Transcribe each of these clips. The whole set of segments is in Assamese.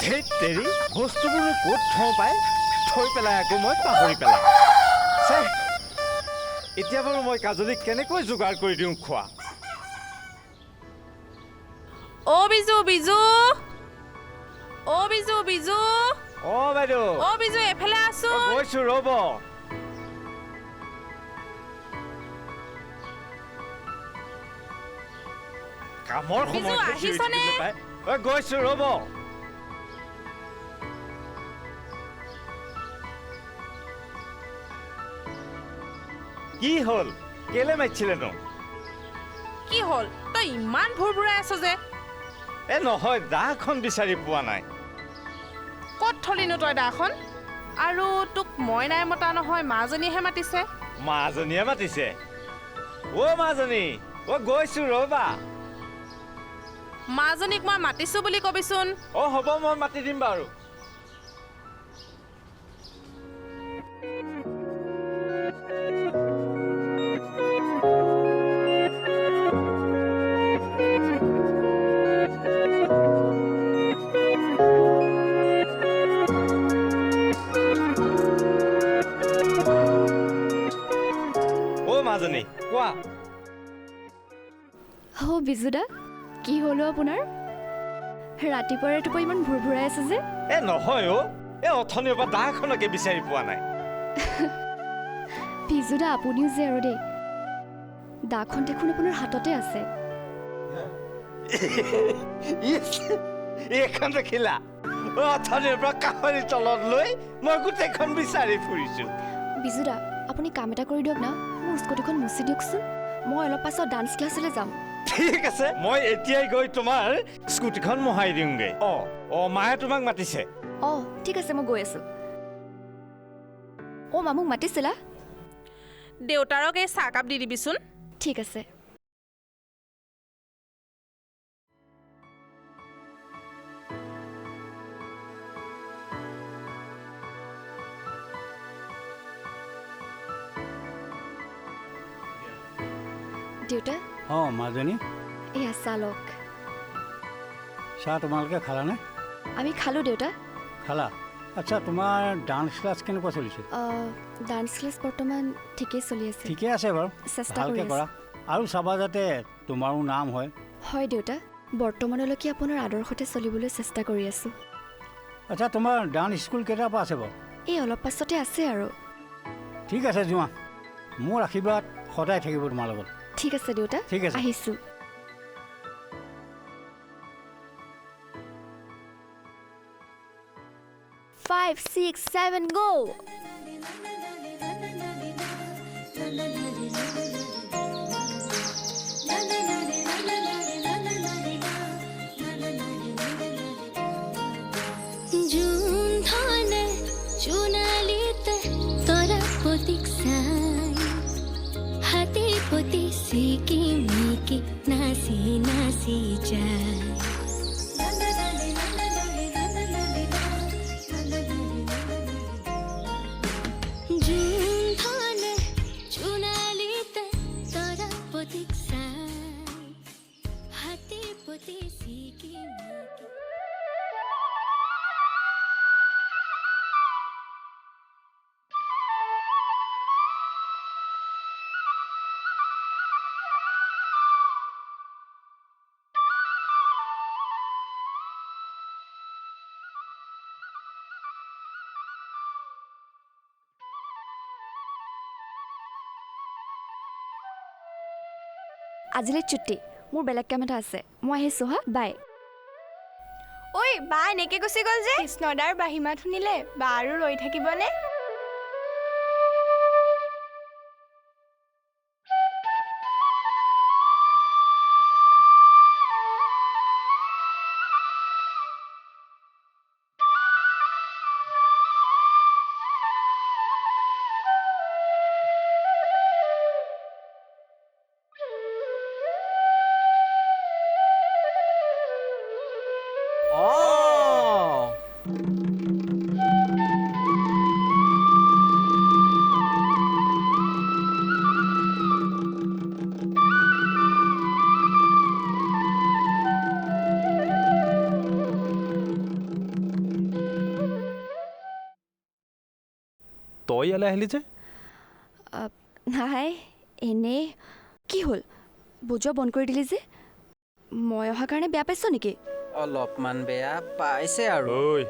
ধেত তেৰি বস্তুবোৰ ক'ত থওঁ পাই থৈ পেলাই আকৌ মই পাহৰি পেলাওঁ এতিয়া বাৰু মই কাজলীক কেনেকৈ যোগাৰ কৰি দিওঁ খোৱা ও বিজু বিজু ও বিজু বিজু ও বাইদেউ ও বিজু এফালে আছো গৈছো ৰ'ব কামৰ বিজু আহিছনে গৈছো ৰ'ব কি হ'ল কেলে মাতিছিলে ন কি হ'ল তই ইমান ভুৰভুৰাই আছ যে এ নহয় দাখন বিচাৰি পোৱা নাই ক'ত থলিনো তই দাখন আৰু তোক মই নাই মতা নহয় মাজনীয়েহে মাতিছে মাজনীয়ে মাতিছে অ' মাজনী অ' গৈছো ৰ'বা মাজনীক মই মাতিছো বুলি কবিচোন অ' হ'ব মই মাতি দিম বাৰু মাজনী কোৱা ও বিজুদা কি হলো আপোনাৰ ৰাতিপুৱাৰে ৰাতিপুৱা ইমান ভুৰভুৰাই আছে যে এ নহয় অ' এ অথনিৰ পৰা দাখনকে বিচাৰি পোৱা নাই বিজুদা আপুনিও যে আৰু দেই দাখন দেখোন আপোনাৰ হাততে আছে এইখন দেখিলা অথনিৰ পৰা কাষৰি তলত লৈ মই গোটেইখন বিচাৰি ফুৰিছো বিজুদা আপুনি কাম এটা কৰি দিয়ক না মোৰ স্কুটিখন মুচি দিয়কচোন মই অলপ পাছত ডান্স ক্লাছলৈ যাম ঠিক আছে মই এতিয়াই গৈ তোমাৰ স্কুটিখন মোহাই দিওঁগে অ' মায়ে তোমাক মাতিছে ঠিক আছে মই গৈ আছো মা মোক মাতিছিলা দেউতাৰক এই চাহকাপ দি দিবিচোন ঠিক আছে দেউতা মাজনী এয়া চালক চাহ তোমালোকে খালানে আমি খালো দেউতা খালা আচ্ছা তোমাৰ ডান্স ক্লাছ কেনেকুৱা চলিছে ডান্স ক্লাছ বৰ্তমান ঠিকেই চলি আছে ঠিকে আছে বাৰু চেষ্টা ভালকৈ কৰি কৰা আৰু চাবা যাতে তোমাৰো নাম হয় হয় দেউতা বৰ্তমানলৈকে আপোনাৰ আদৰ্শতে চলিবলৈ চেষ্টা কৰি আছো আচ্ছা তোমাৰ ডান্স স্কুল কেইটাৰ পৰা আছে বাৰু এই অলপ পাছতে আছে আৰু ঠিক আছে যোৱা মোৰ আশীৰ্বাদ সদায় থাকিব তোমাৰ লগত ঠিক আছে দেউতা ঠিক আছে আহিছো 5 6 7 go Siki miki nasi nasi jai আজিলৈ ছুটি মোৰ বেলেগ কাম এটা আছে মই আহিছো হা বাই ঐ বা এনেকে গুচি গ'ল যে কৃষ্ণদাৰ বাহিমাত শুনিলে বা আৰু ৰৈ থাকিবনে তই ইয়ালৈ আহিলি যে নাই এনেই কি হ'ল বুজোৱা বন্ধ কৰি দিলি যে মই অহাৰ কাৰণে বেয়া পাইছ নেকি অলপমান বেয়া পাইছে আৰু ঐ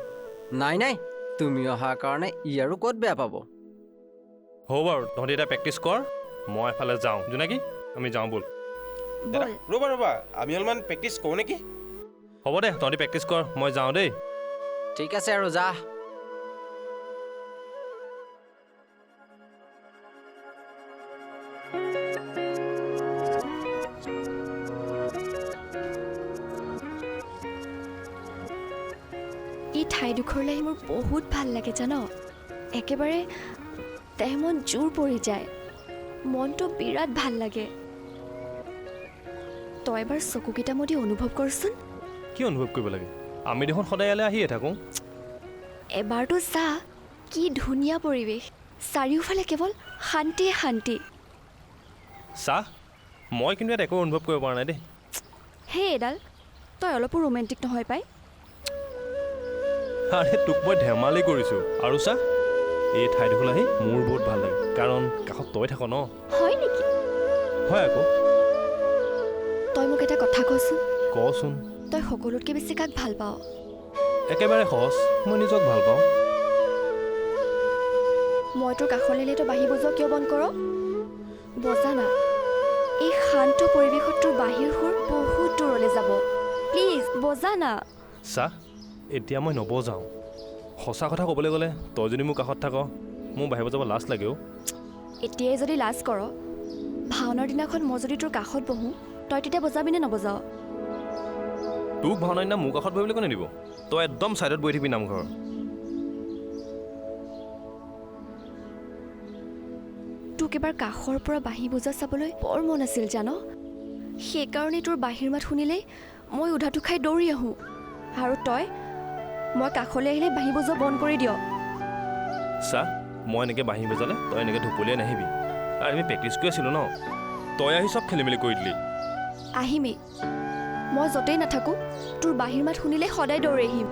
নাই নাই তুমি অহাৰ কাৰণে ই আৰু ক'ত বেয়া পাব হ'ব বাৰু তহঁতি এটা প্ৰেক্টিচ কৰ মই এফালে যাওঁ জোনাকী আমি যাওঁ ব'ল বল ৰ'বা আমি অলপমান প্ৰেক্টিচ কৰোঁ নেকি হ'ব দে তহঁতি প্ৰেক্টিচ কৰ মই যাওঁ দেই ঠিক আছে আৰু যা এই ঠাইডোখৰলৈ আহি মোৰ বহুত ভাল লাগে জান একেবাৰে তেমন জোৰ পৰি যায় মনটো বিৰাট ভাল লাগে তই এবাৰ চকুকেইটা মুদি অনুভৱ কৰচোন কি অনুভৱ কৰিব লাগে আমি দেখোন সদায় ইয়ালৈ আহিয়ে থাকোঁ এবাৰতো চা কি ধুনীয়া পৰিৱেশ চাৰিওফালে কেৱল শান্তিয়ে শান্তি চাহ মই কিন্তু ইয়াত একো অনুভৱ কৰিব পৰা নাই দেই হে এডাল তই অলপো ৰোমেণ্টিক নহয় পাই আৰে তোক মই ধেমালি কৰিছোঁ আৰু চা এই ঠাইডোখৰ আহি মোৰ বহুত ভাল লাগে কাৰণ কাষত তই থাক ন হয় নেকি হয় আকৌ তই মোক এটা কথা কচোন কচোন তই সকলোতকৈ বেছি কাক ভাল পাৱ একেবাৰে সহজ মই নিজক ভাল পাওঁ মই তোৰ কাষলৈ তই বাঁহী বজোৱা কিয় বন্ধ কৰ বজা না এই শান্ত পৰিৱেশত তোৰ বাঁহীৰ সুৰ বহুত দূৰলৈ যাব প্লিজ বজা না চা এতিয়া মই নবজাওঁ সঁচা কথা ক'বলৈ গ'লে তই যদি মোৰ কাষত থাক মোৰ বাহিৰ যাব লাজ লাগেও এতিয়াই যদি লাজ কৰ ভাওনাৰ দিনাখন মই যদি তোৰ কাষত বহোঁ তই তেতিয়া বজাবিনে নবজাৱ তোক ভাওনাৰ দিনা মোৰ কাষত বহিবলৈ কোনে দিব তই একদম ছাইডত বহি থাকিবি নামঘৰ তোক এবাৰ কাষৰ পৰা বাঁহী বজা চাবলৈ বৰ মন আছিল জান সেইকাৰণে তোৰ বাঁহীৰ মাত শুনিলেই মই উধাটো খাই দৌৰি আহোঁ আৰু তই মই কাষলৈ আহিলে বাঁহী বজোৱা বন্ধ কৰি দিয় চা মই এনেকৈ বাঁহী বজালে তই এনেকৈ ঢুপলিয়াই নাহিবি আৰু আমি প্ৰেক্টিচ কৰি আছিলোঁ ন তই আহি চব খেলি মেলি কৰি দিলি আহিমেই মই য'তেই নাথাকোঁ তোৰ বাঁহীৰ মাত শুনিলে সদায় দৌৰি আহিম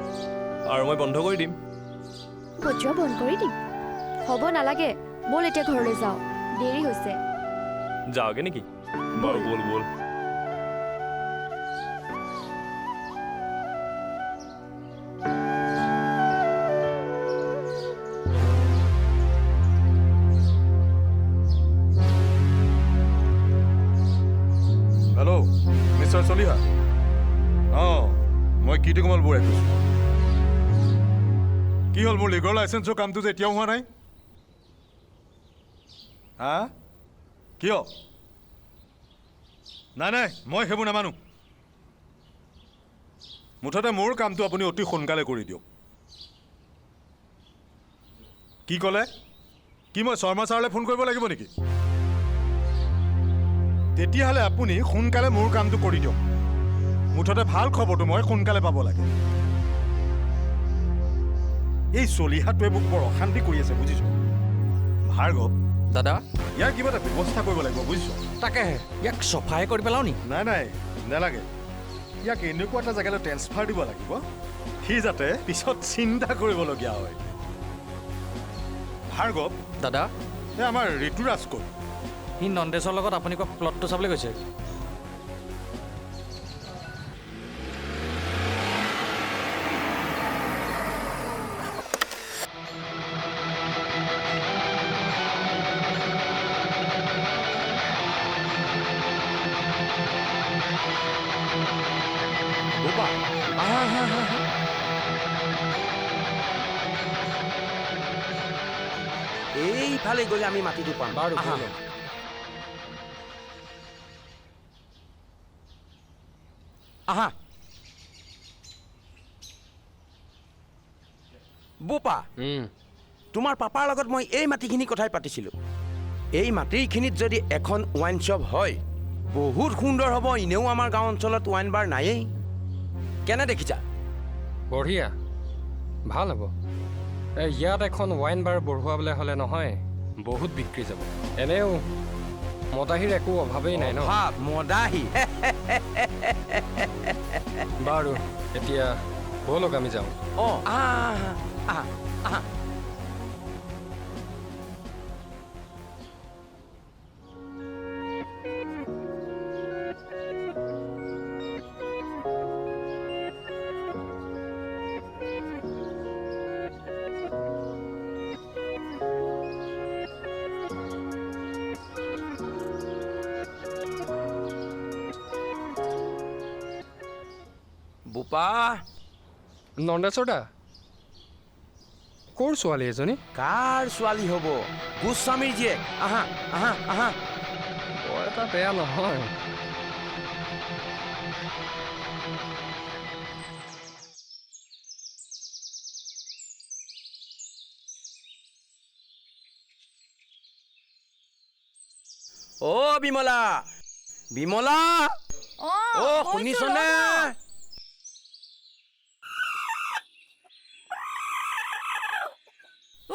আৰু মই বন্ধ কৰি দিম বজোৱা বন্ধ কৰি দিম হ'ব নালাগে ব'ল এতিয়া ঘৰলৈ যাওঁ দেৰি হৈছে যাওঁগে নেকি বাৰু ব'ল ব'ল হেল্ল' মিষ্টাৰ চলিহা অঁ মই কীৰ্তিকমল বৰাই কৈছোঁ কি হ'ল মোৰ লিগৰ লাইচেন্সৰ কামটো যে এতিয়াও হোৱা নাই হা কিয় নাই মই সেইবোৰ নামানো মুঠতে মোৰ কামটো আপুনি অতি সোনকালে কৰি দিয়ক কি ক'লে কি মই শৰ্মা ছাৰলৈ ফোন কৰিব লাগিব নেকি তেতিয়াহ'লে আপুনি সোনকালে মোৰ কামটো কৰি দিয়ক মুঠতে ভাল খবৰটো মই সোনকালে পাব লাগে এই চলিহাটোৱে মোক বৰ অশান্তি কৰি আছে বুজিছোঁ ভাৰ্গৱ দাদা ইয়াৰ কিবা এটা ব্যৱস্থা কৰিব লাগিব বুজিছোঁ তাকেহে ইয়াক চফাই কৰি পেলাও নি নাই নালাগে ইয়াক এনেকুৱা এটা জেগালৈ ট্ৰেন্সফাৰ দিব লাগিব সি যাতে পিছত চিন্তা কৰিবলগীয়া হয় ভাৰ্গৱ দাদা এই আমাৰ ঋতুৰাজ ক'ত সি নন্দেশৰ লগত আপুনি কোৱা প্লটটো চাবলৈ গৈছে এইফালে গ'লে আমি মাটিটো পাম বাৰু আহা বোপা তোমাৰ পাপাৰ লগত মই এই মাটিখিনি কথাই পাতিছিলোঁ এই মাটিখিনিত যদি এখন ৱাইন শ্বপ হয় বহুত সুন্দৰ হ'ব এনেও আমাৰ গাঁও অঞ্চলত ৱাইন বাৰ নায়েই কেনে দেখিছা বঢ়িয়া ভাল হ'ব ইয়াত এখন ৱাইন বাৰ বঢ়ুৱাবলৈ হ'লে নহয় বহুত বিক্ৰী যাব এনেও মদাহীৰ একো অভাৱেই নাই ন মদাহী বাৰু এতিয়া ব'লক আমি যাওঁ অঁ আহা বোপা নন্দেশ্বৰ দা ক'ৰ ছোৱালী এজনী কাৰ ছোৱালী হ'ব গোস্বামীৰ জীয়েক আহা আহা আহা বৰ এটা বেয়া নহয় অ' বিমলা বিমলা অ' শুনিছনে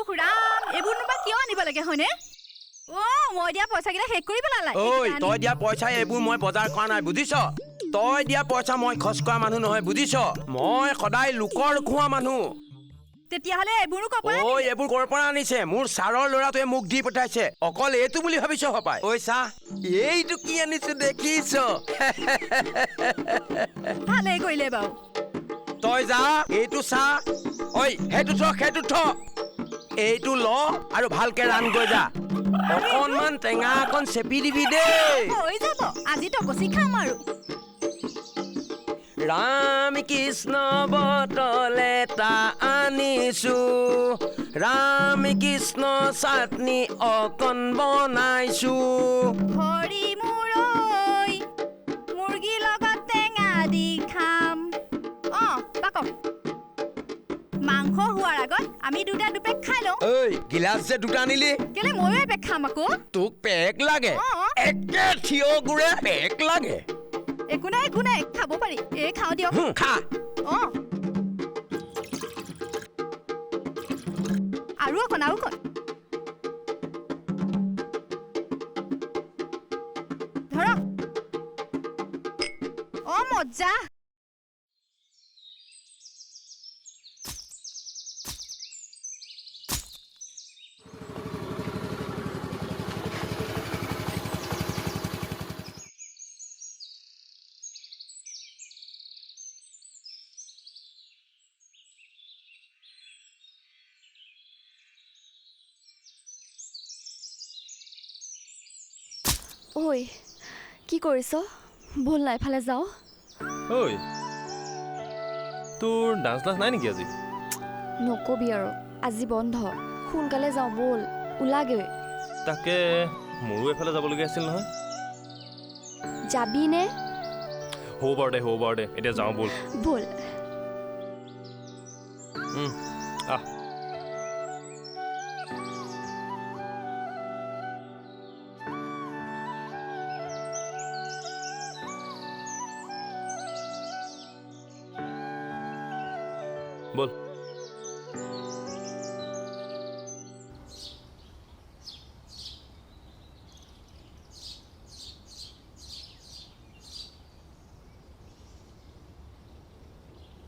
খুৰাম এইবোৰনো বা কিয় আনিব লাগে হয়নে মই দিয়া পইচাকেইটা শেষ কৰি পেলালে ঐ তই দিয়া পইচা এইবোৰ মই বজাৰ কৰা নাই বুজিছ তই দিয়া পইচা মই খৰচ কৰা মানুহ নহয় বুজিছ মই সদায় লোকৰ খোৱা মানুহ তেতিয়াহ'লে এইবোৰো ক'ব ঐ এইবোৰ ক'ৰ পৰা আনিছে মোৰ ছাৰৰ ল'ৰাটোৱে মোক দি পঠাইছে অকল এইটো বুলি ভাবিছ হপাই ঐ চা এইটো কি আনিছো দেখিছ ভালে কৰিলে বাৰু তই যা এইটো চা ঐ সেইটো থ এইটো ল আৰু ভালকে ৰান গৈ যা অকণমান টেঙা অকণ চেপি দিবি দেই হৈ যাব আজি টকচি খাম আৰু ৰাম কৃষ্ণ বটল এটা আনিছো ৰাম কৃষ্ণ চাটনি অকণ বনাইছো হৰি মূৰৈ মুৰ্গী লগত টেঙা দি খাম পাকক মাংস হোৱাৰ আগত আমি দুপেক খাই লওঁ ঐ গিলাচ যে দুটা আনিলি কেলে ময়ো এপেক খাম আকৌ তোক পেক লাগে একে থিয় গুৰে পেক লাগে একো নাই খাব পাৰি এই খাওঁ দিয়ক খা আৰু অকণ ধৰক মজ্জা ঐ কি কৰিছ বল না এফালে যাওঁ ঐ তোৰ ডান্স ক্লাছ নাই নেকি আজি নকবি আৰু আজি বন্ধ সোনকালে যাওঁ বল ওলাগে তাকে মোৰো এফালে যাবলগীয়া আছিল নহয় যাবি নে হ'ব বাৰু দে এতিয়া যাওঁ বল বল আহ বল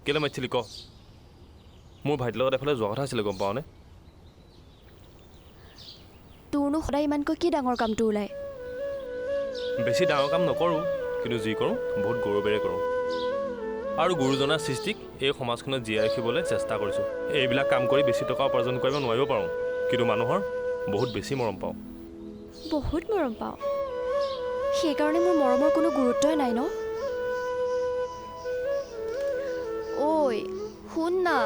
কেলে মাতিছিলি ক মোৰ ভাইটিৰ লগত এফালে যোৱা কথা আছিলে গম পাওঁনে তোৰনো সদায় ইমানকৈ কি ডাঙৰ কামটো ওলায় বেছি ডাঙৰ কাম নকৰোঁ কিন্তু যি কৰোঁ বহুত গৌৰৱেৰে কৰোঁ আৰু গুৰুজনাৰ সৃষ্টিক এই সমাজখনত জীয়াই ৰাখিবলৈ চেষ্টা কৰিছোঁ এইবিলাক কাম কৰি বেছি টকা উপাৰ্জন কৰিব নোৱাৰিব পাৰোঁ কিন্তু মানুহৰ বহুত বেছি মৰম পাওঁ বহুত মৰম পাওঁ সেইকাৰণে মোৰ মৰমৰ কোনো গুৰুত্বই নাই ন ঐ শুন না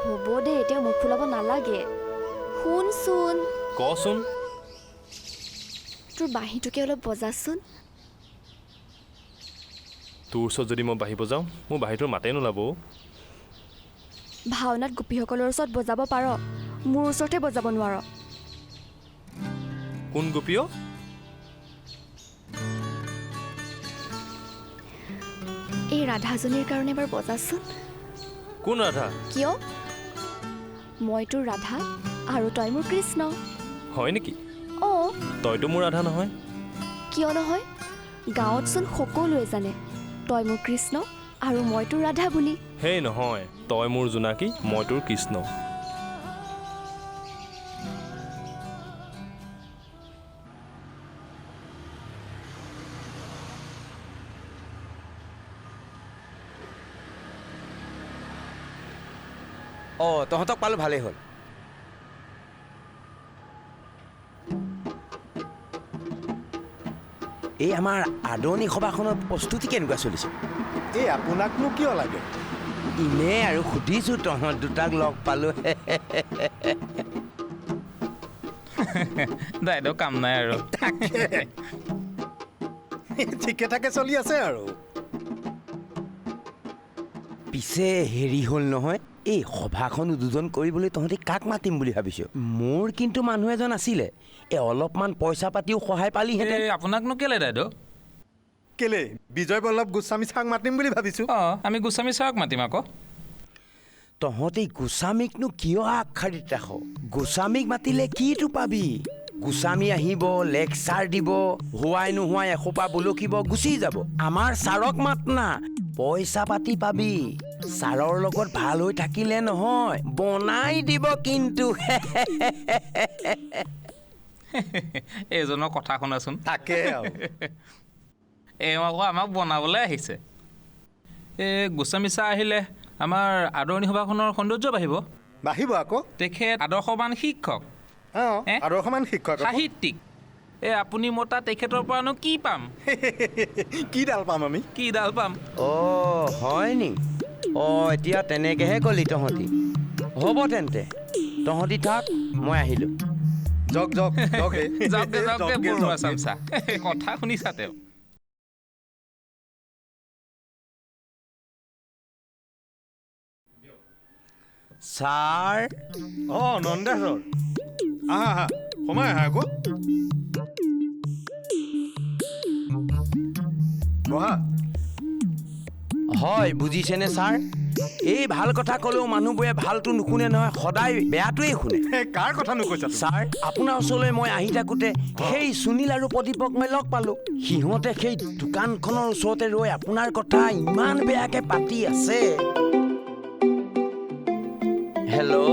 হ'ব দে এতিয়া মুখ ফুলাব নালাগে শুনচোন কচোন তোৰ বাঁহীটোকে অলপ বজাচোন তোৰ ওচৰত যদি মই বাঢ়িব যাওঁ মোৰ বাঁহীটোৰ মাতেই নোলাব ভাওনাত গোপীসকলৰ ওচৰত বজাব পাৰ মোৰ ওচৰতে বজাব নোৱাৰ কোন গোপীয় এই ৰাধাজনীৰ কাৰণে এবাৰ বজাচোন কোন ৰাধা কিয় মই তোৰ ৰাধা আৰু তই মোৰ কৃষ্ণ হয় নেকি অঁ তইতো মোৰ ৰাধা নহয় কিয় নহয় গাঁৱতচোন সকলোৱে জানে তই মোৰ কৃষ্ণ আৰু মই তোৰ ৰাধা বুলি হেই নহয় তই মোৰ জোনাকী মই তোৰ কৃষ্ণ তহঁতক পালোঁ ভালেই হ'ল এই আমাৰ আদৰণি সভাখনৰ প্ৰস্তুতি কেনেকুৱা চলিছে এই আপোনাকনো কিয় লাগে ইনে আৰু সুধিছোঁ তহঁত দুটাক লগ পালোঁ দাইদেউ কাম নাই আৰু ঠিকে ঠাকে চলি আছে আৰু পিছে হেৰি হ'ল নহয় এই সভাখন উদ্বোধন কৰিবলৈ তহঁতি কাক মাতিম বুলি ভাবিছ মোৰ কিন্তু মানুহ এজন আছিলে অলপমান পইচা পাতিও সহায় পালিহেঁতেন আপোনাকনো কেলে দাইদেউ কেলে বিজয় বল্লভ গোস্বামী ছাৰক মাতিম বুলি ভাবিছোঁ আমি গোস্বামী ছাৰক মাতিম আকৌ তহঁতি গোস্বামীকনো কিয় আগশাৰীত ৰাখ গোস্বামীক মাতিলে কিটো পাবি গোস্বামী আহিব লেকচাৰ দিব হোৱাই নোহোৱাই এসোপা বলকিব গুচি যাব আমাৰ ছাৰক মাত না পইচা পাতি পাবি ছাৰৰ লগত ভাল হৈ থাকিলে নহয় বনাই দিব কিন্তু এইজনৰ কথা শুনাচোন তাকে এওঁ আকৌ আমাক বনাবলৈ আহিছে এই গোস্বামী ছাৰ আহিলে আমাৰ আদৰণি সভাখনৰ সৌন্দৰ্য বাঢ়িব বাঢ়িব আকৌ তেখেত আদৰ্শৱান শিক্ষক আদৰ্শৱান শিক্ষক সাহিত্যিক আপুনি মতা তেখেতৰ পৰানো কি পাম কিডাল পাম আমি কিডাল পাম হয় নি এতিয়া তেনেকেহে কলি তহঁতি হ'ব তেন্তে তহঁতি থাক মই আহিলোঁ কথা শুনিছা তেওঁ ছাৰ নন্দা ছাৰ আহা সোমাই আহা আকৌ বহা হয় বুজিছেনে ছাৰ এই ভাল কথা ক'লেও মানুহবোৰে ভালটো নুশুনে নহয় সদায় বেয়াটোৱেই শুনে কাৰ কথা নুকৈছা ছাৰ আপোনাৰ ওচৰলৈ মই আহি থাকোঁতে সেই সুনীল আৰু প্ৰদীপক মই লগ পালোঁ সিহঁতে সেই দোকানখনৰ ওচৰতে ৰৈ আপোনাৰ কথা ইমান বেয়াকে পাতি আছে হেল্ল'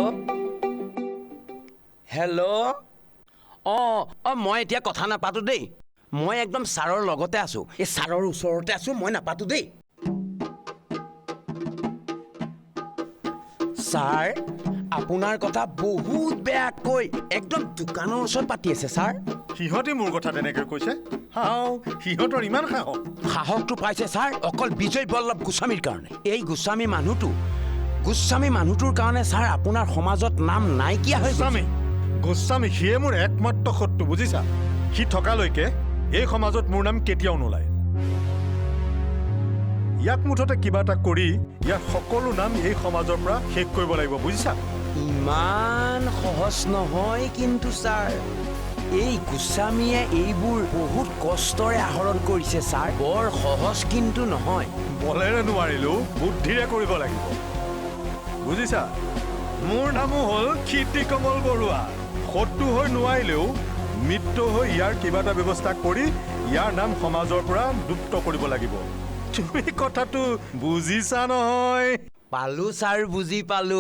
মই এতিয়া কথা নাপাতো দেই মই একদম ছাৰৰ লগতে আছোঁ এই ছাৰৰ ওচৰতে আছোঁ মই নাপাতো দেই ছাৰ আপোনাৰ কথা বহুত বেয়াকৈ একদম দোকানৰ ওচৰত পাতি আছে ছাৰ সিহঁতে মোৰ কথা তেনেকৈ কৈছে সিহঁতৰ ইমান সাহসটো পাইছে ছাৰ অকল বিজয় বল্লভ গোস্বামীৰ কাৰণে এই গোস্বামী মানুহটোৰ কাৰণে ছাৰ আপোনাৰ সমাজত নাম নাইকিয়া হৈ গোস্বামী সিয়ে মোৰ একমাত্ৰ শত্ৰু বুজিছা সি থকালৈকে এই সমাজত মোৰ নাম কেতিয়াও নোলায় ইয়াক মুঠতে কিবা এটা কৰি ইয়াৰ সকলো নাম এই সমাজৰ পৰা শেষ কৰিব লাগিব বুজিছা ইমান সহজ নহয় কিন্তু ছাৰ এই গোস্বামীয়ে এইবোৰ বহুত কষ্টৰে আহৰণ কৰিছে ছাৰ বৰ সহজ কিন্তু নহয় বলেৰে নোৱাৰিলেও বুদ্ধিৰে কৰিব লাগিব বুজিছা মোৰ নামো হ'ল কীৰ্তিকমল বৰুৱা শত্ৰু হৈ নোৱাৰিলেও মৃত্যু হৈ ইয়াৰ কিবা এটা ব্যৱস্থা কৰি ইয়াৰ নাম সমাজৰ পৰা লুপ্ত কৰিব লাগিব তুমি কথাটো বুজিছা নহয় পালো ছাৰ বুজি পালো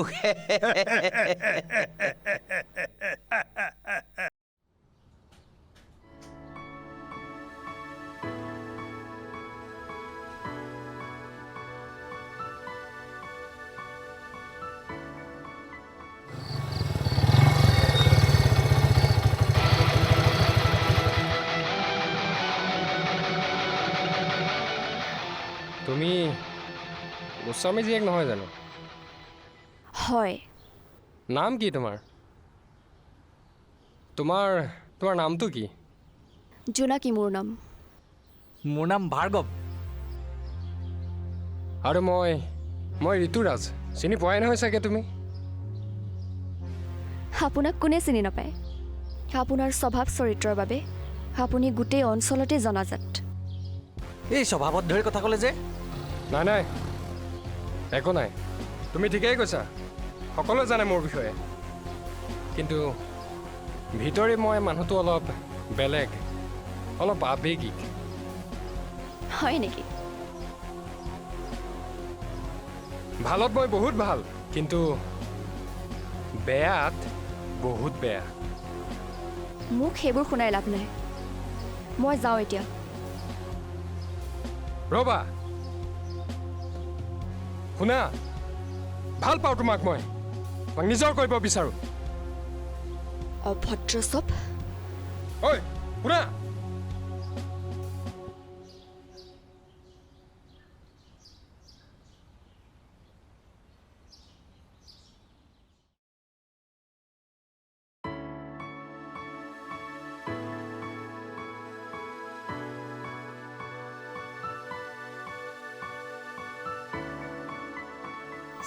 তুমি গোস্বামী জীয়েক নহয় জানো হয় নাম কি তোমাৰ তোমাৰ তোমাৰ নামটো কি জোনাকী মোৰ নাম ভাৰ্গৱ আৰু মই ঋতুৰাজ চিনি পোৱাই নহয় চাগে তুমি আপোনাক কোনে চিনি নাপায় আপোনাৰ স্বভাৱ চৰিত্ৰৰ বাবে আপুনি গোটেই অঞ্চলতে জনাজাত এই স্বভাৱত ধৰি কথা ক'লে যে নাই একো নাই তুমি ঠিকেই কৈছা সকলোৱে জানে মোৰ বিষয়ে কিন্তু ভিতৰি মই মানুহটো অলপ বেলেগ অলপ আৱেগিক হয় নেকি ভালত মই বহুত ভাল কিন্তু বেয়াত বহুত বেয়া মোক সেইবোৰ শুনাই লাভ নাই মই যাওঁ এতিয়া ৰবা শুনা ভাল পাওঁ তোমাক মই নিজৰ কৰিব বিচাৰোঁ অভদ্ৰ চব ঐ শুনা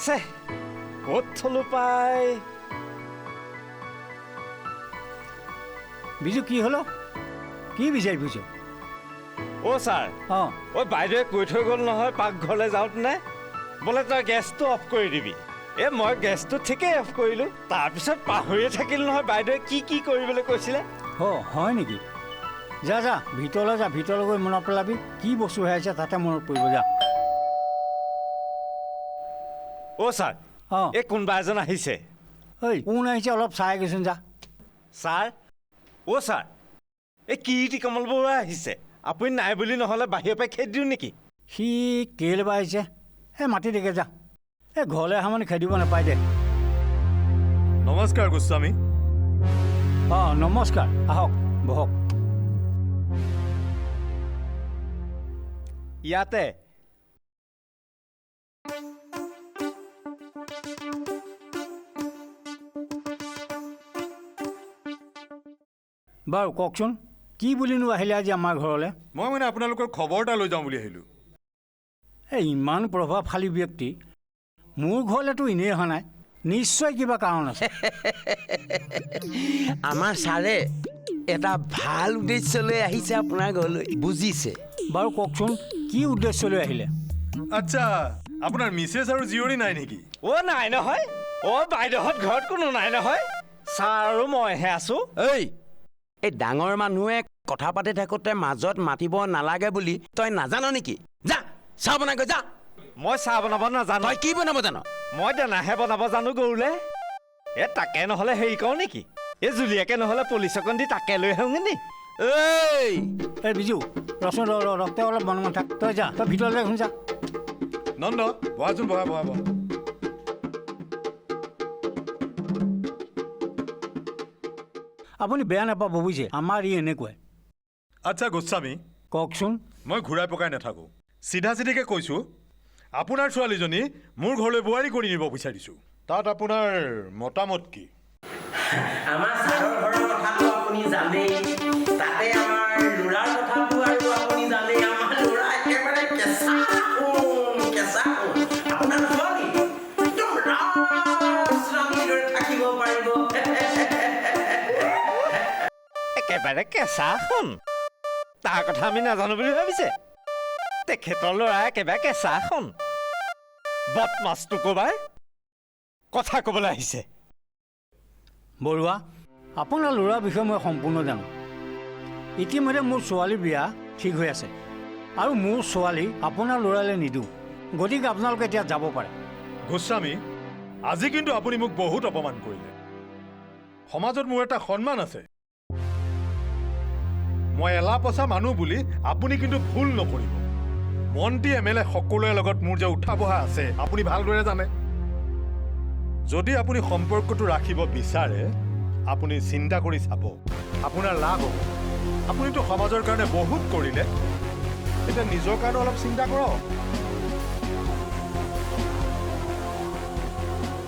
চে ক'ত থলো পাই বিজু কি হলো কি বিচাৰি ফুৰিছ অ' ছাৰ অ' বাইদেৱে কৈ থৈ গ'ল নহয় পাকঘৰলৈ যাওঁতেনে বোলে তই গেছটো অফ কৰি দিবি মই গেছটো ঠিকেই অফ কৰিলোঁ তাৰপিছত পাহৰিয়ে থাকিল নহয় বাইদেৱে কি কৰিবলৈ কৈছিলে হয় নেকি যা যা ভিতৰলৈ যা ভিতৰলৈ গৈ মনত পেলাবি কি বস্তু হেৰাইছে তাতে মনত পৰিব যা অ' ছাৰ এই কোনোবা এজন আহিছে কোন আহিছে অলপ চাই গৈছোন যা ছাৰ অ' ছাৰ এই কীৰ্তি কমল বৰুৱা আহিছে আপুনি নাই বুলি নহ'লে বাহিৰৰ পৰা খেদি দিওঁ নেকি সি কেলৈ বা আহিছে মাতি দেখে যা ঘৰলৈ অহা মানে খেদিব নাপায় দে নমস্কাৰ গোস্বামী নমস্কাৰ আহক বহক ইয়াতে বাৰু কওকচোন কি বুলিনো আহিলে আজি আমাৰ ঘৰলৈ মই মানে আপোনালোকৰ খবৰ এটা লৈ যাওঁ বুলি আহিলোঁ ইমান প্ৰভাৱশালী ব্যক্তি মোৰ ঘৰলৈতো এনেই অহা নাই নিশ্চয় কিবা কাৰণ আছে আমাৰ ছাৰে এটা ভাল উদ্দেশ্য লৈ আহিছে আপোনাৰ ঘৰলৈ বুজিছে বাৰু কওকচোন কি উদ্দেশ্য লৈ আহিলে আচ্ছা আপোনাৰ মিছেছ আৰু জীয়ৰী নাই নেকি নাই নহয় বাইদেউহঁত ঘৰত কোনো নাই নহয় ছাৰ আৰু মইহে আছো এই ডাঙৰ মানুহে কথা পাতি থাকোঁতে মাজত মাতিব নালাগে বুলি তই নাজান নেকি যা চাহ বনাই গৈ যা মই চাহ বনাব নাজানো তই কি বনাব জানো মই দানাহে বনাব জানো গৰুলে তাকে নহ'লে হেৰি কওঁ নেকি জুলীয়াকে নহ'লে পলিচ অকণ দি তাকে লৈ আহোঁ নি বিজু ৰচোন তই অলপ বনমান থাক তই যা তই ভিতৰলৈ শুন যা নন্দ বহাচোন বহা আপুনি বেয়া নাপাব বুজিছে আমাৰ এনেকুৱাই আচ্ছা গোস্বামী কওকচোন মই ঘূৰাই পকাই নাথাকোঁ চিধা চিধিকে কৈছোঁ আপোনাৰ ছোৱালীজনী মোৰ ঘৰলৈ বোৱাৰী কৰি নিব বিচাৰিছোঁ তাত আপোনাৰ মতামত কি আমাৰ ছাৰৰ ঘৰৰ কথাটো আপুনি জানেই তাতে আমাৰ ল'ৰাৰ কথাটো আৰু আপুনি জানেই আমাৰ ল'ৰা একেবাৰে কেঁচা আপোনাৰ ছোৱালী একদম ৰাজৰাণীৰ দৰে থাকিব পাৰিব একেবাৰে কেঁচা সোণ তাৰ কথা আমি নাজানো বুলি ভাবিছে তেখেতৰ ল'ৰা একেবাৰে কেঁচা সোণ বদমাছটো ক'বাৰ কথা ক'বলৈ আহিছে বৰুৱা আপোনাৰ ল'ৰাৰ বিষয়ে মই সম্পূৰ্ণ জানো ইতিমধ্যে মোৰ ছোৱালীৰ বিয়া ঠিক হৈ আছে আৰু মোৰ ছোৱালী আপোনাৰ ল'ৰালৈ নিদিওঁ গতিকে আপোনালোকে এতিয়া যাব পাৰে গোস্বামী আজি কিন্তু আপুনি মোক বহুত অপমান কৰিলে সমাজত মোৰ এটা সন্মান আছে মই এলা পচা মানুহ বুলি আপুনি কিন্তু ভুল নকৰিব মন্ত্ৰী MLA সকলোৰে লগত মোৰ যে উঠা বহা আছে আপুনি ভালদৰে জানে যদি আপুনি সম্পৰ্কটো ৰাখিব বিচাৰে আপুনি চিন্তা কৰি চাব আপোনাৰ লাভ হ'ব আপুনিতো সমাজৰ কাৰণে বহুত কৰিলে এতিয়া নিজৰ কাৰণে অলপ চিন্তা কৰক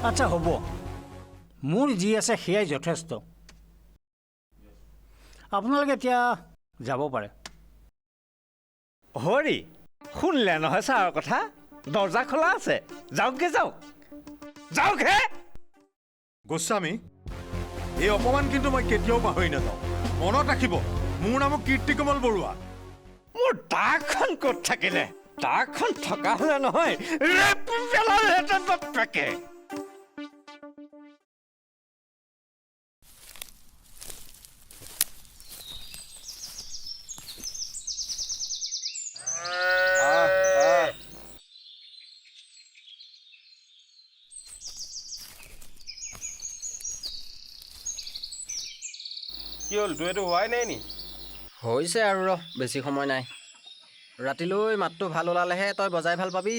আচ্ছা হ'ব মোৰ যি আছে সেয়াই যথেষ্ট আপোনালোকে এতিয়া যাব পাৰে হৰি শুনিলে নহয় ছাৰৰ কথা দৰ্জা খোলা আছে যাওকগে যাওকহে গোস্বামী এই অপমান কিন্তু মই কেতিয়াও পাহৰি নাযাওঁ মনত ৰাখিব মোৰ নাম কীৰ্তি কমল বৰুৱা মোৰ দাখন ক'ত থাকিলে দাখন থকা হ'লে নহয় পেলালেহেঁতেন বাপেকে কি হ'ল তোৰ এইটো হোৱাই নাই নি হৈছে আৰু বেছি সময় নাই ৰাতিলৈ মাতটো ভাল ওলালেহে তই বজাই ভাল পাবি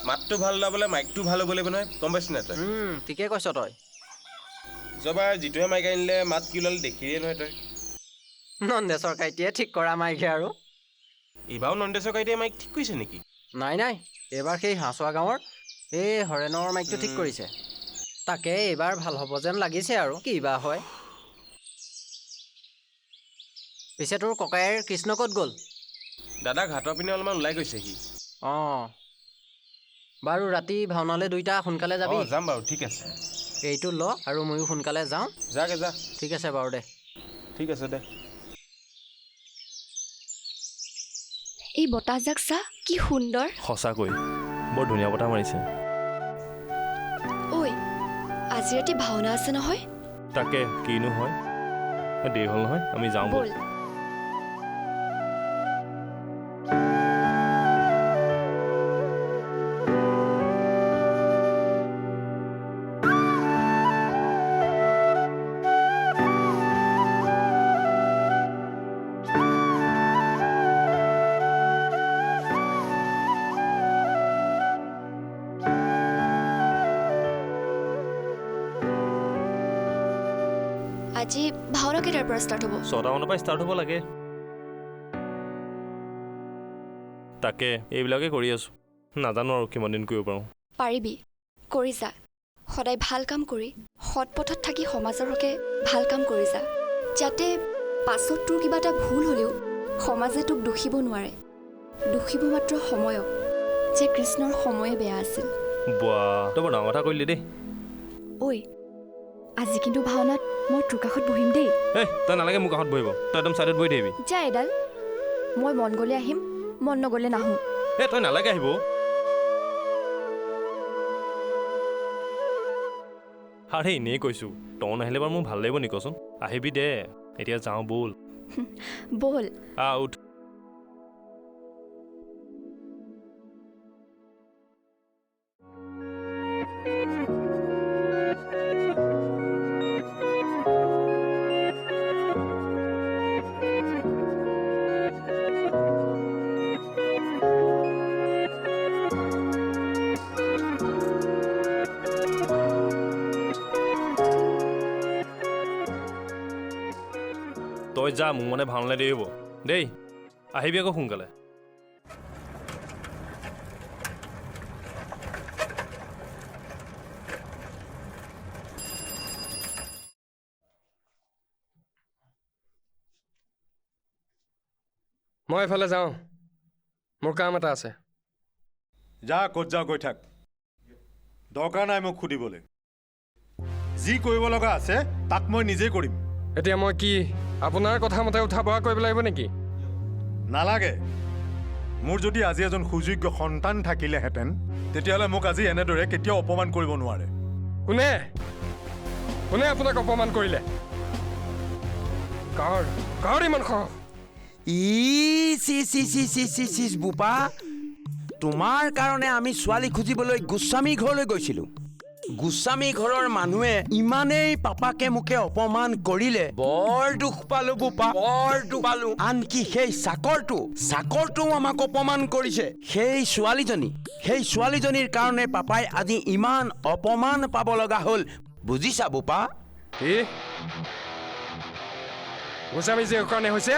মাতটো ভাল ওলাবলৈ মাইকটো ভাল হ'ব লাগিব নহয় গম পাইছ নাই তই ঠিকে কৈছ তই যোৱাবাৰ যিটোহে মাইক আনিলে মাত কি ওলালে দেখিয়ে নহয় তই নন্দেশ্বৰ কাইটিয়ে ঠিক কৰা মাইকহে আৰু এইবাৰো নন্দেশ্বৰ কাইটিয়ে মাইক ঠিক কৰিছে নেকি নাই এইবাৰ সেই হাঁচোৱা গাঁৱৰ এই হৰেণৰ মাইকটো ঠিক কৰিছে তাকে এইবাৰ ভাল হ'ব যেন লাগিছে আৰু কি বা হয় পিছে তোৰ ককাইৰ কৃষ্ণ ক'ত গ'ল দাদা ঘাটৰ পিনে অলপমান ওলাই গৈছে সি বাৰু ৰাতি ভাওনালৈ দুইটা সোনকালে যাবি যাম বাৰু ঠিক আছে এইটো ল আৰু ময়ো সোনকালে যাওঁ যাকে যা ঠিক আছে বাৰু দে ঠিক আছে দে এই বতাহজাক চা কি সুন্দৰ সঁচাকৈ বৰ ধুনীয়া বতাহ মাৰিছে ঐ আজি ৰাতি ভাওনা আছে নহয় তাকে কিনো হয় দেৰি হ'ল নহয় আমি যাওঁ ব'ল আজি ভাওনা কেইটাৰ পৰা ষ্টাৰ্ট হ'ব 6টা মানৰ পৰা ষ্টাৰ্ট হ'ব লাগে তাকে এইবিলাকে কৰি আছোঁ নাজানো আৰু কিমান দিন কৰিব পাৰোঁ পাৰিবি কৰি যা সদায় ভাল কাম কৰি সৎ পথত থাকি সমাজৰ হকে ভাল কাম কৰি যা যাতে পাছত তোৰ কিবা এটা ভুল হ'লেও সমাজে তোক দুখিব নোৱাৰে দুখিব মাত্ৰ সময়ক যে কৃষ্ণৰ সময়ে বেয়া আছিল তই বৰ ডাঙৰ কথা কৰিলি দেই ঐ আজি কিন্তু ভাওনাত মই তোৰ কাষত বহিম দেই তই নালাগে মোৰ কাষত বহিব তই একদম চাইডত বহি থাকিবি যা এডাল মই মন গ'লে আহিম মন নগ'লে নাহোঁ তই নালাগে আহিব আৰে এনেই কৈছোঁ তই নাহিলে বাৰু মোৰ ভাল লাগিব নি কচোন আহিবি দে এতিয়া যাওঁ ব'ল ব'ল উঠ তই যা মোৰ মানে ভাওনালৈ দেৰি হ'ব দেই আহিবি আকৌ সোনকালে মই এফালে যাওঁ মোৰ কাম এটা আছে যা ক'ত যাওঁ গৈ থাক দৰকাৰ নাই মোক সুধিবলৈ যি কৰিব লগা আছে তাক মই নিজেই কৰিম এতিয়া মই কি আপোনাৰ কথা মতে উঠা বহা কৰিব লাগিব নেকি নালাগে মোৰ যদি আজি এজন সুযোগ্য সন্তান থাকিলেহেঁতেন তেতিয়াহ'লে মোক আজি এনেদৰে কেতিয়াও অপমান কৰিব নোৱাৰে কোনে কোনে আপোনাক অপমান কৰিলে কাৰ ইমান খং বোপা তোমাৰ কাৰণে আমি ছোৱালী খুজিবলৈ গোস্বামী ঘৰলৈ গৈছিলোঁ গোস্বামী ঘৰৰ মানুহে ইমানেই পাপাকে মুখে অপমান কৰিলে বৰ দুখ পালো বোপা বৰ দুখ পালো আনকি সেই চাকৰটো আমাক অপমান কৰিছে সেই ছোৱালীজনীৰ কাৰণে পাপাই আজি ইমান অপমান পাব লগা হ'ল বুজিছা বোপা গোস্বামী যে কাৰণে হৈছে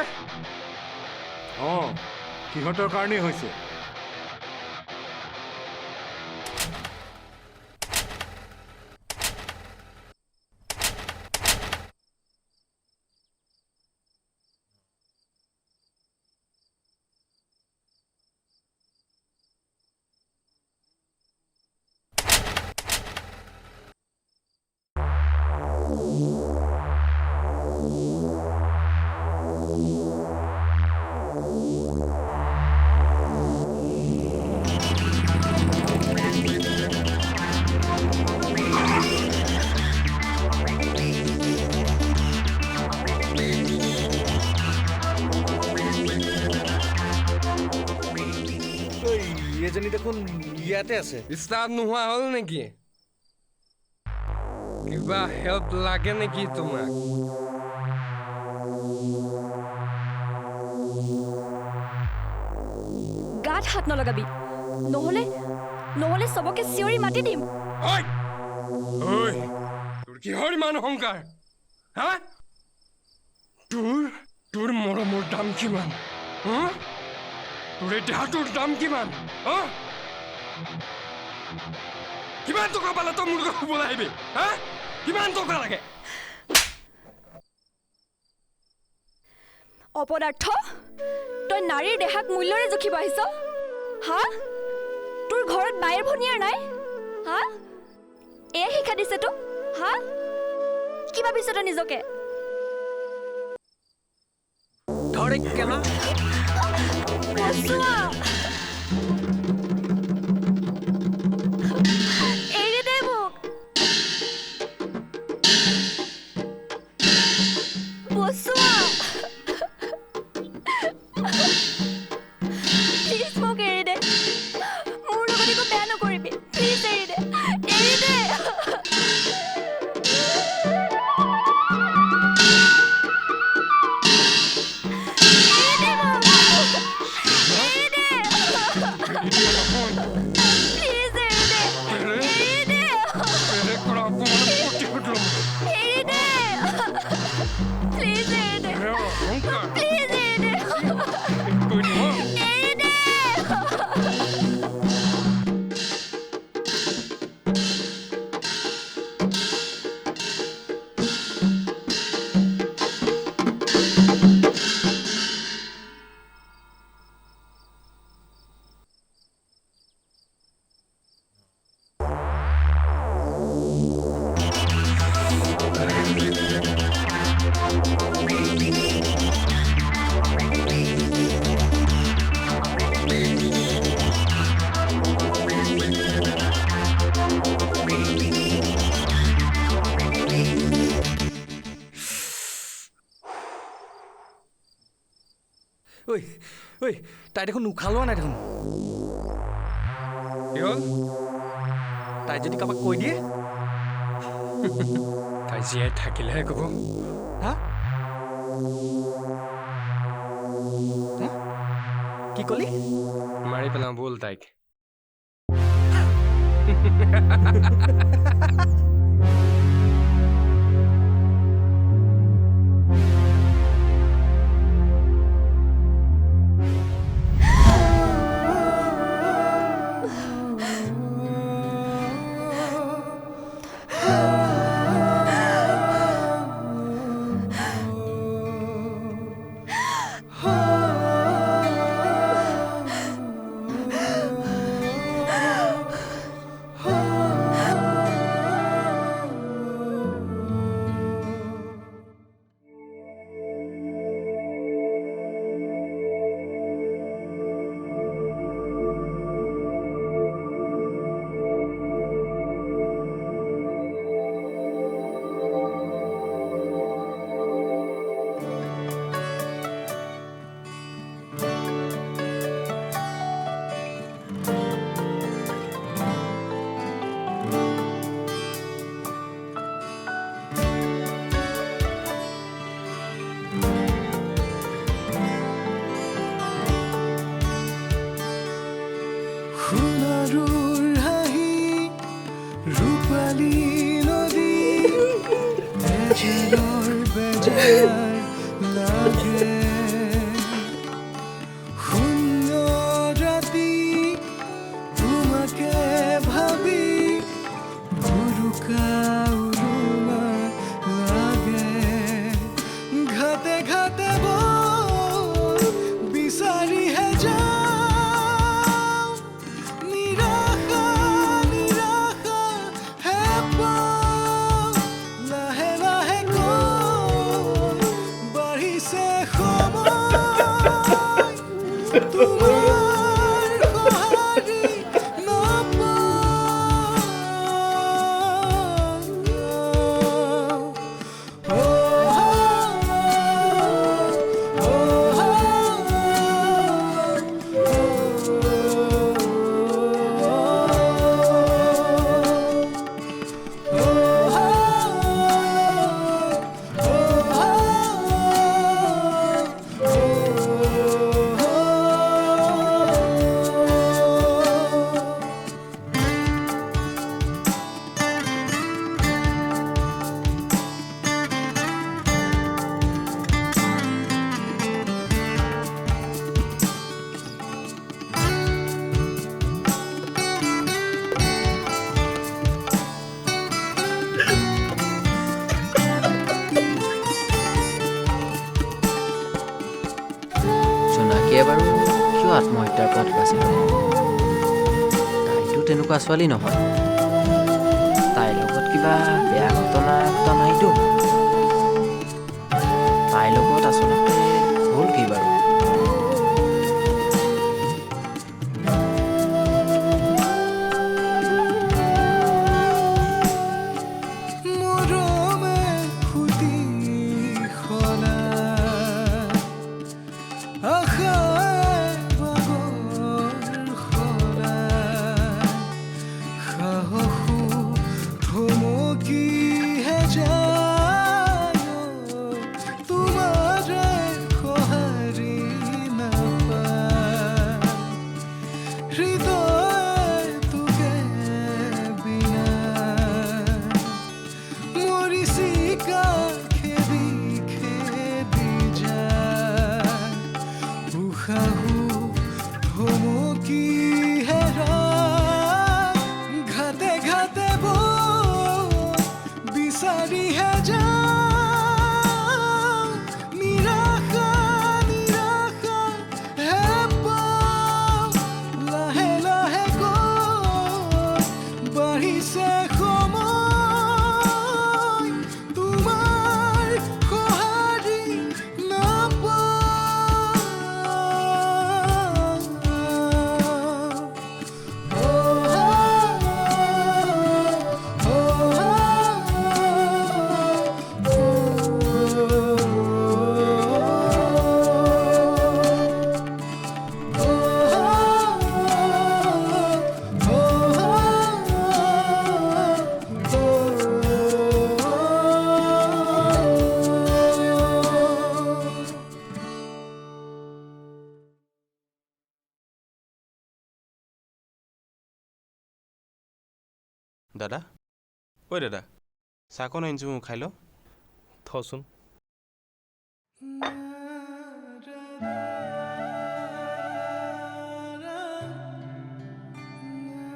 সিহঁতৰ কাৰণেই হৈছে ইয়াতে আছে ষ্টাৰ্ট নোহোৱা হ'ল নেকি কিবা হেল্প লাগে নেকি তোমাক গাত হাত নলগাবি নহ'লে চবকে চিঞৰি মাতি দিম তোৰ কিহৰ ইমান অহংকাৰ হা তোৰ মৰমৰ দাম কিমান তোৰ এই দেহাটোৰ দাম কিমান কিমান টকা পালে তই মোৰ লগত শুবলৈ আহিবি হা কিমান টকা লাগে অপদাৰ্থ তই নাৰীৰ দেহাক মূল্যৰে জুখিব আহিছ হা তোৰ ঘৰত বায়েৰ ভনীয়াৰ নাই হা এয়া শিক্ষা দিছে তো হা কি ভাবিছ তই নিজকে ধৰে কেলা বসুৱা এৰি দে মোক বসুৱা প্লিজ মোক এৰি দে মোৰ লগত একো বেয়া নকৰিবি প্লিজ এৰি দে এৰি দে ঐ ঐ তাই দেখোন উশাহ লোৱা নাই দেখোন কি হ'ল তাই যদি কাৰোবাক কৈ দিয়ে তাই জীয়াই থাকিলেহে ক'ব হা কি ক'লি মাৰি পেলাওঁ ব'ল তাইক জোনাকীয়ে বাৰু কিয় আত্মহত্যাৰ পথ বাছি ল'লে? তাই তেনেকুৱা ছোৱালী নহয় তাইৰ লগত কিবা বেয়া ঘটনা ঘটা নাইতো তাইৰ লগত আচলতে হ'ল কি বাৰু দাদা ঐ দাদা চাহকণ আনিছোঁ খাই লওঁ থচোন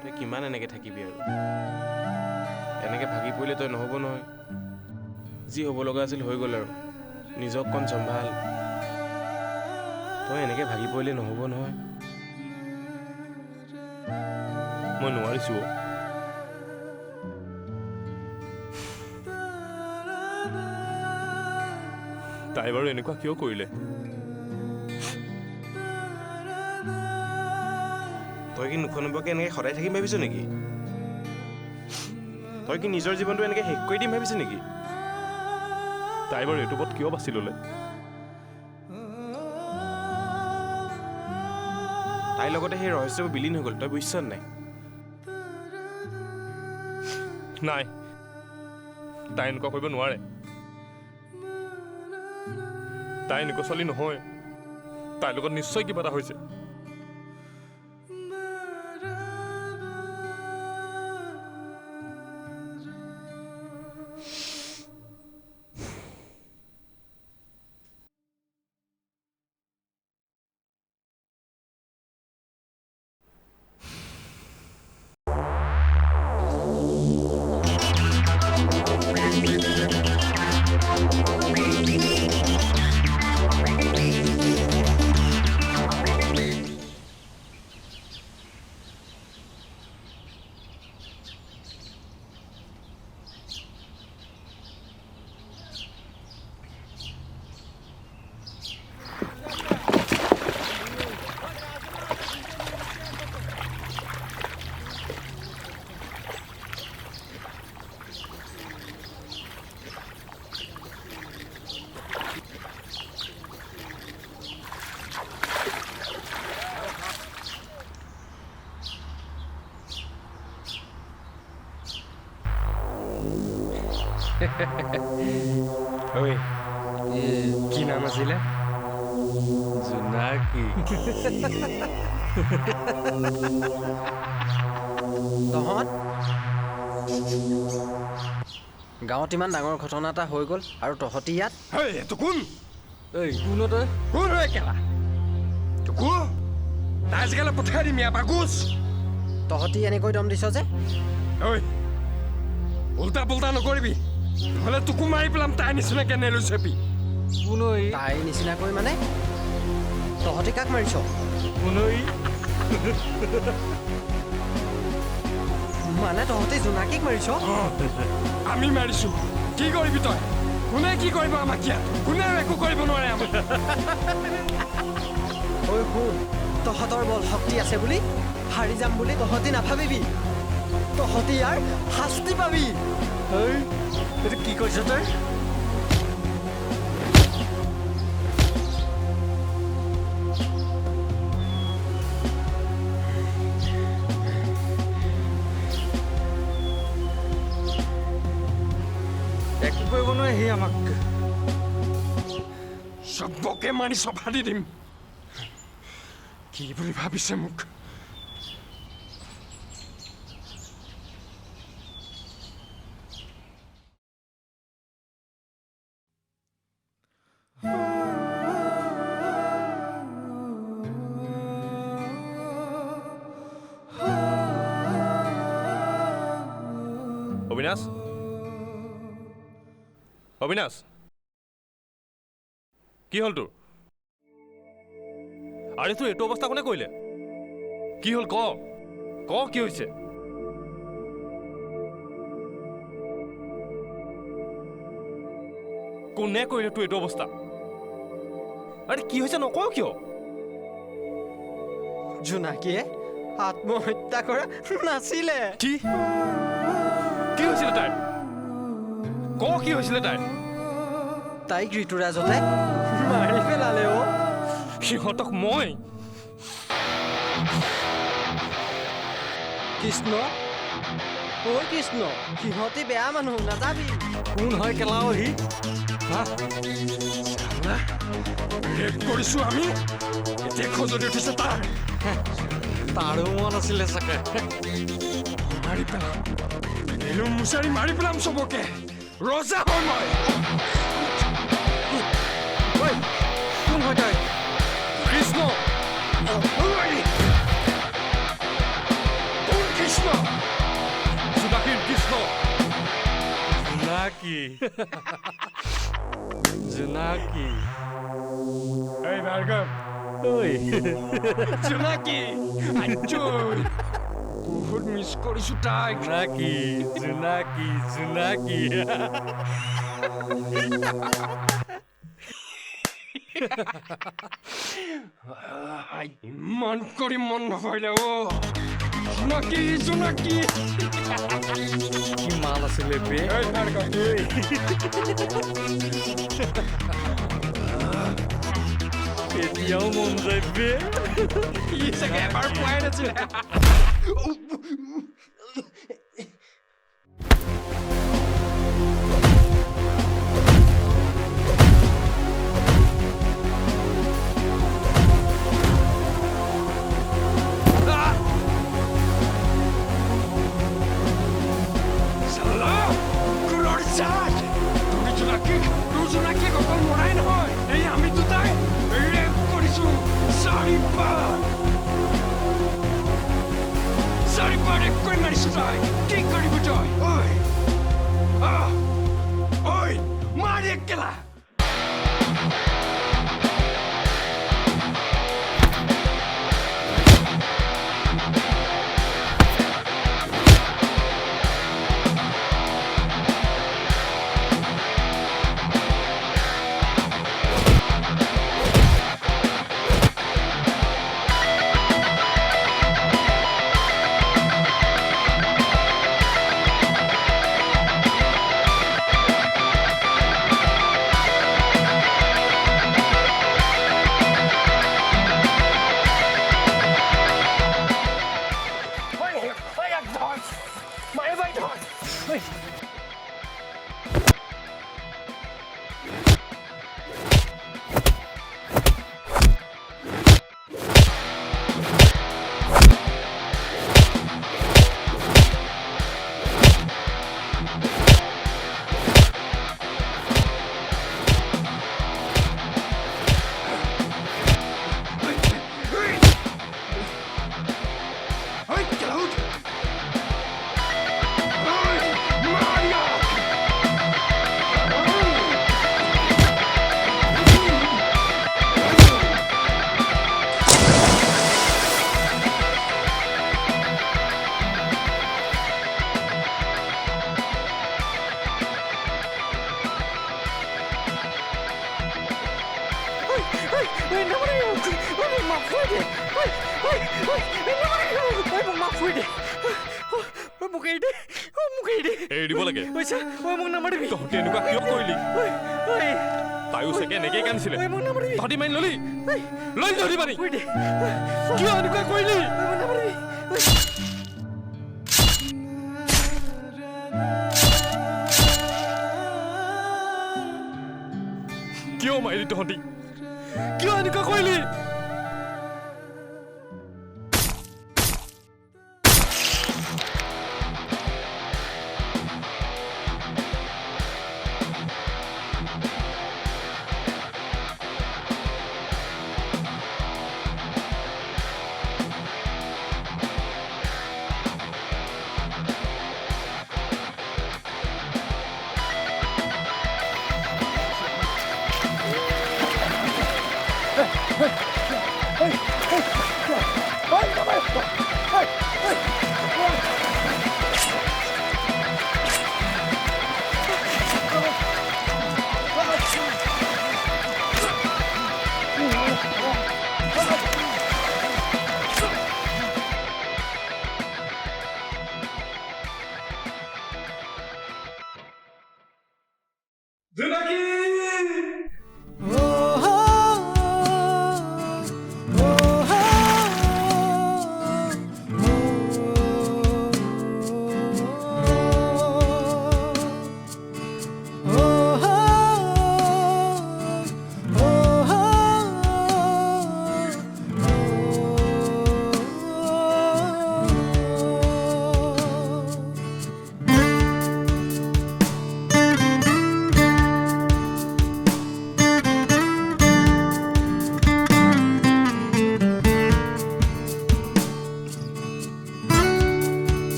তই কিমান এনেকৈ থাকিবি আৰু এনেকৈ ভাগি পৰিলে তই নহ'ব নহয় যি হ'ব লগা আছিল হৈ গ'ল আৰু নিজক কণ চম্ভাল তই এনেকৈ ভাগি পৰিলে নহ'ব নহয় মই নোৱাৰিছোঁ তাই বাৰু এনেকুৱা কিয় কৰিলে তই কি নুখনবাকে এনেকৈ সদায় থাকিম ভাবিছ নেকি তই কি নিজৰ জীৱনটো এনেকৈ শেষ কৰি দিম ভাবিছ নেকি তাই বাৰু এইটো পথ কিয় বাছি ল'লে তাইৰ লগতে সেই ৰহস্যবোৰ বিলীন হৈ গ'ল তই বুজিছ নাই নাই তাই এনেকুৱা কৰিব নোৱাৰে তাই এনেকুৱা ছোৱালী নহয় তাইৰ লগত নিশ্চয় কিবা এটা হৈছে ঐ কি নাম আছিলে জোনাকী তহঁত গাঁৱত ইমান ডাঙৰ ঘটনা এটা হৈ গ'ল আৰু তহঁতি ইয়াত এইটো কোন এই কোন তই কোন হয় কেলা কোন তাই আজিকালি পঠিয়াই দিম ইয়াৰ পৰা গোচ তহঁতি এনেকৈ দম দিছ যে ঐ উল্টা পুল্টা নকৰিবি নহ'লে তোকো মাৰি পেলাম তাই নিচিনাকৈ নেলৈ চেপি কোন তাই নিচিনাকৈ মানে তহঁতি কাক মাৰিছ কোন মানে তহঁতে জোনাকীক মাৰিছ আমি মাৰিছো কি কৰিবি তই কোনে কি কৰিব আমাক ইয়াত কোনে একো কৰিব নোৱাৰে আমাক ঐ শুন তহঁতৰ বল শক্তি আছে বুলি হাৰি যাম বুলি তহঁতি নাভাবিবি তহঁতি ইয়াৰ শাস্তি পাবি এইটো কি কৈছ তই একো কৰিব নোৱাৰে সি আমাক চবকে মাৰি চফা দি দিম কি বুলি ভাবিছে মোক অবিনাশ অবিনাশ কি হ'ল তোৰ আৰে তোৰ এইটো অৱস্থা কোনে কৰিলে কি হ'ল ক কি হৈছে কোনে কৰিলে তোৰ এইটো অৱস্থা আৰে কি হৈছে নকওঁ কিয় জোনাকীয়ে আত্মহত্যা কৰা নাছিলে কি হৈছিলে তাইৰ কি হৈছিলে তাইক ঋতুৰাজতে মাৰি পেলালে সিহঁতক মই কৃষ্ণ কৃষ্ণ সিহঁতি বেয়া মানুহ নাযাবি কোন হয় কেলাও সি ৰেপ কৰিছো আমি এতিয়া খজতি উঠিছে তাৰো মন আছিলে চাগে মাৰি পেলাম মুচাৰি মাৰি পেলাম চবকে ৰজা হয় মই কোন হয় তই কৃষ্ণ কোন কৃষ্ণ জোনাকীৰ কৃষ্ণ জোনাকী এই ভাৰ্গৱ জোনাকী বহুত মিছ কৰিছো তাইক জোনাকী ইমান কৰি মন নভৰিলে জোনাকী কি মাল আছিলে বে এতিয়াও মন যায় বে ই চাগে এবাৰ পোৱাই নাছিলে এৰি দিব লাগে তহঁতি এনেকুৱা কিয় কৰিলি তাইও চাগে এনেকেই কান্দিছিলে তহঁতি মানি ললি লৈ তহঁতি মানি কিয় এনেকুৱা কৰিলি কিয় মাৰিলি তহঁতি কিয় এনেকুৱা কৰিলি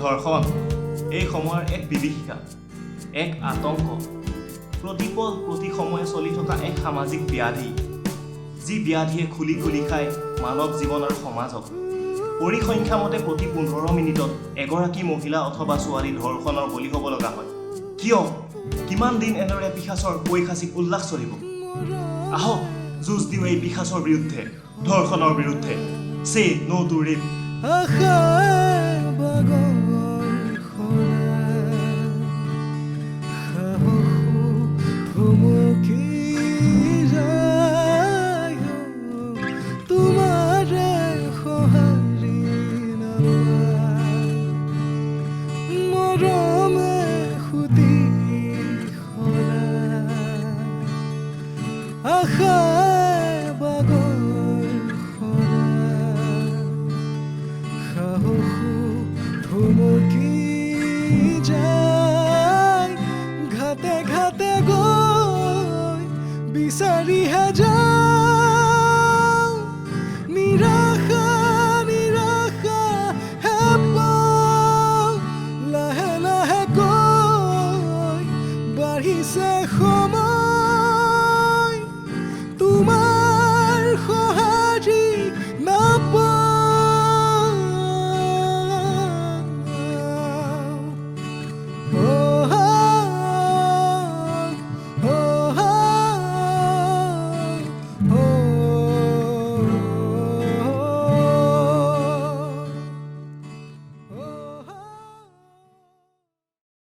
ধৰ্ষণ এই সময়ৰ এক বিভীষিকা এক আতংক প্ৰতিপল প্ৰতি সময়ে চলি থকা এক সামাজিক ব্যাধি যি ব্যাধিয়ে খুলি খুলি খায় মানৱ জীৱন আৰু সমাজক পৰিসংখ্যা মতে প্ৰতি 15 মিনিটত এগৰাকী মহিলা অথবা ছোৱালী ধৰ্ষণৰ বলি হ'ব লগা হয় কিয় কিমান দিন এনেদৰে পিশাচৰ কৈখাচিক উল্লাস চলিব আহক যুঁজ দিওঁ এই পিশাচৰ বিৰুদ্ধে ধৰ্ষণৰ বিৰুদ্ধে সে নো টু ৰেপ